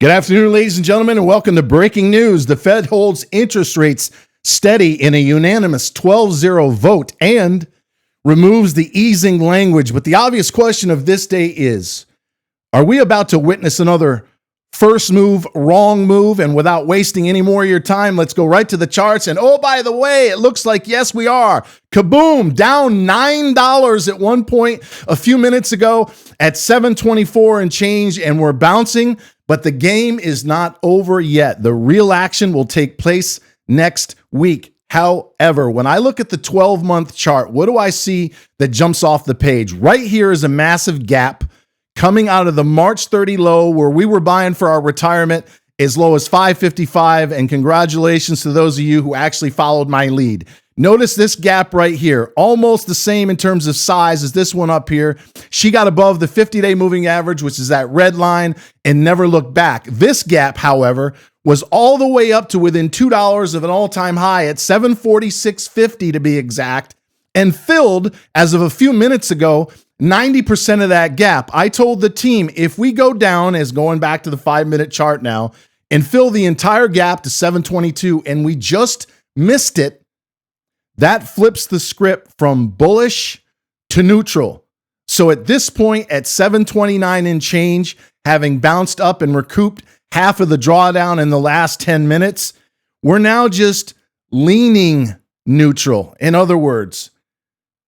Good afternoon, ladies and gentlemen, and welcome to Breaking News. The Fed holds interest rates steady in a unanimous 12-0 vote and removes the easing language. But the obvious question of this day is, are we about to witness another first move, wrong move? And without wasting any more of your time, let's go right to the charts. And oh, by the way, it looks like, yes, we are. Kaboom, down $9 at one point a few minutes ago at 724 and change, and we're bouncing. But the game is not over yet. The real action will take place next week. However, when I look at the 12-month chart, what do I see that jumps off the page? Right here is a massive gap coming out of the March 30 low where we were buying for our retirement as low as 555. And congratulations to those of you who actually followed my lead. Notice this gap right here, almost the same in terms of size as this one up here. She got above the 50-day moving average, which is that red line, and never looked back. This gap, however, was all the way up to within $2 of an all-time high at 746.50 to be exact, and filled, as of a few minutes ago, 90% of that gap. I told the team, if we go down, as going back to the 5-minute chart now, and fill the entire gap to 722, and we just missed it, that flips the script from bullish to neutral. So at this point, at 729 and change, having bounced up and recouped half of the drawdown in the last 10 minutes, we're now just leaning neutral. In other words,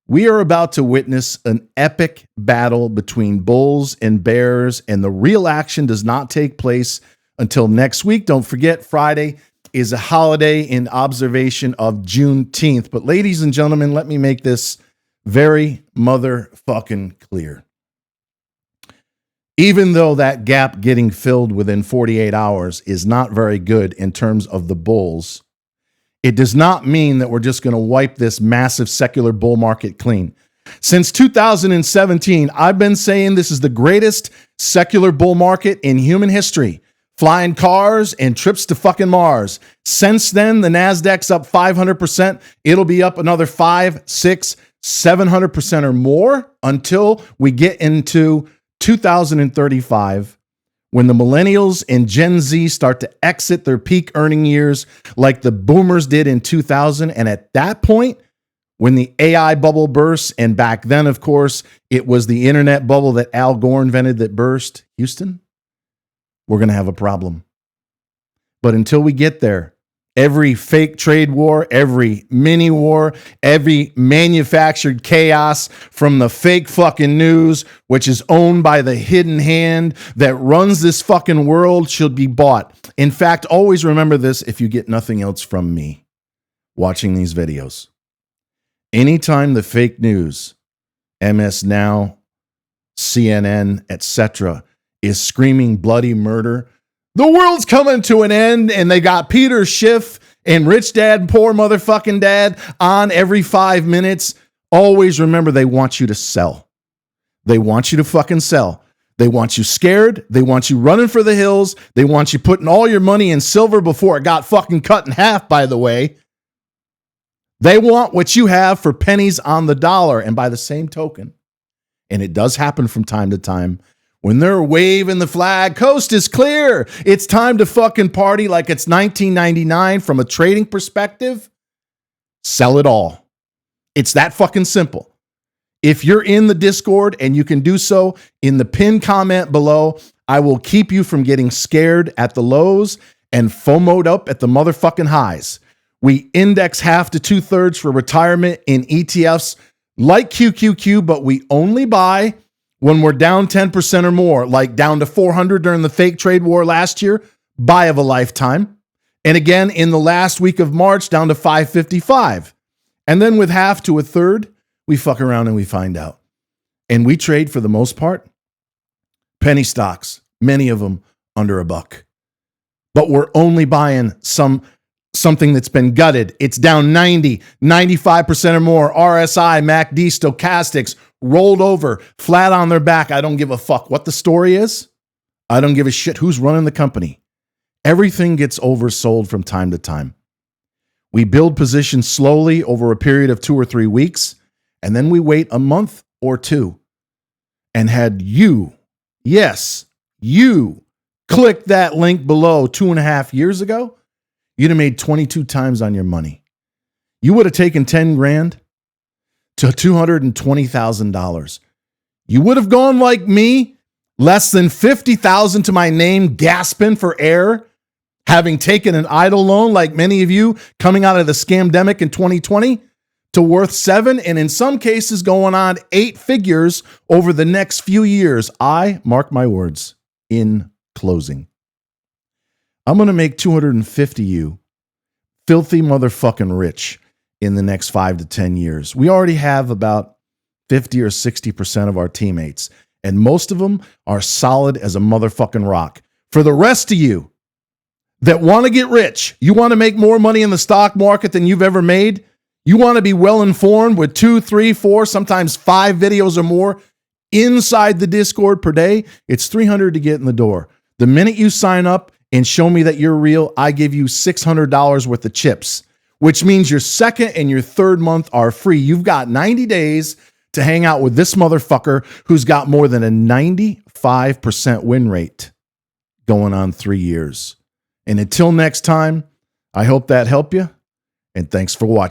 we are about to witness an epic battle between bulls and bears, and the real action does not take place until next week. Don't forget, Friday is a holiday in observation of Juneteenth. But ladies and gentlemen, let me make this very motherfucking clear. Even though that gap getting filled within 48 hours is not very good in terms of the bulls, it does not mean that we're just going to wipe this massive secular bull market clean. Since 2017, I've been saying this is the greatest secular bull market in human history. Flying cars and trips to fucking Mars. Since then, the NASDAQ's up 500%. It'll be up another 5, 6, 700% or more until we get into 2035, when the millennials and Gen Z start to exit their peak earning years like the boomers did in 2000. And at that point, when the AI bubble bursts, and back then, of course, it was the internet bubble that Al Gore invented that burst, Houston, we're going to have a problem. But until we get there, every fake trade war, every mini war, every manufactured chaos from the fake fucking news, which is owned by the hidden hand that runs this fucking world, should be bought. In fact, always remember this if you get nothing else from me watching these videos. Anytime the fake news, MS Now, CNN, etc., is screaming bloody murder, the world's coming to an end, and they got Peter Schiff and Rich Dad, Poor Motherfucking Dad on every 5 minutes. Always remember, they want you to sell. They want you to fucking sell. They want you scared. They want you running for the hills. They want you putting all your money in silver before it got fucking cut in half, by the way. They want what you have for pennies on the dollar. And by the same token, and it does happen from time to time, when they're waving the flag, coast is clear, it's time to fucking party like it's 1999 from a trading perspective, sell it all. It's that fucking simple. If you're in the Discord, and you can do so in the pinned comment below, I will keep you from getting scared at the lows and FOMO'd up at the motherfucking highs. We index half to 2/3 for retirement in ETFs like QQQ, but we only buy when we're down 10% or more, like down to 400 during the fake trade war last year, buy of a lifetime. And again, in the last week of March, down to 555. And then with half to 1/3, we fuck around and we find out. And we trade, for the most part, penny stocks, many of them under $1. But we're only buying something that's been gutted. It's down 90, 95% or more. RSI, MACD, stochastics, rolled over, flat on their back. I don't give a fuck what the story is. I don't give a shit who's running the company. Everything gets oversold from time to time. We build positions slowly over a period of 2 or 3 weeks, and then we wait a month or two. And had you, yes, you, click that link below 2.5 years ago, you'd have made 22 times on your money. You would have taken 10 grand to $220,000. You would have gone like me, less than 50,000 to my name, gasping for air, having taken an idle loan like many of you coming out of the scamdemic in 2020 to worth 7, and in some cases going on 8 figures over the next few years. I mark my words in closing. I'm going to make 250 you filthy motherfucking rich in the next 5 to 10 years. We already have about 50 or 60% of our teammates, and most of them are solid as a motherfucking rock. For the rest of you that want to get rich, you want to make more money in the stock market than you've ever made, you want to be well informed with 2, 3, 4, sometimes 5 videos or more inside the Discord per day, it's $300 to get in the door. The minute you sign up and show me that you're real, I give you $600 worth of chips, which means your second and your third month are free. You've got 90 days to hang out with this motherfucker who's got more than a 95% win rate going on 3 years. And until next time, I hope that helped you, and thanks for watching.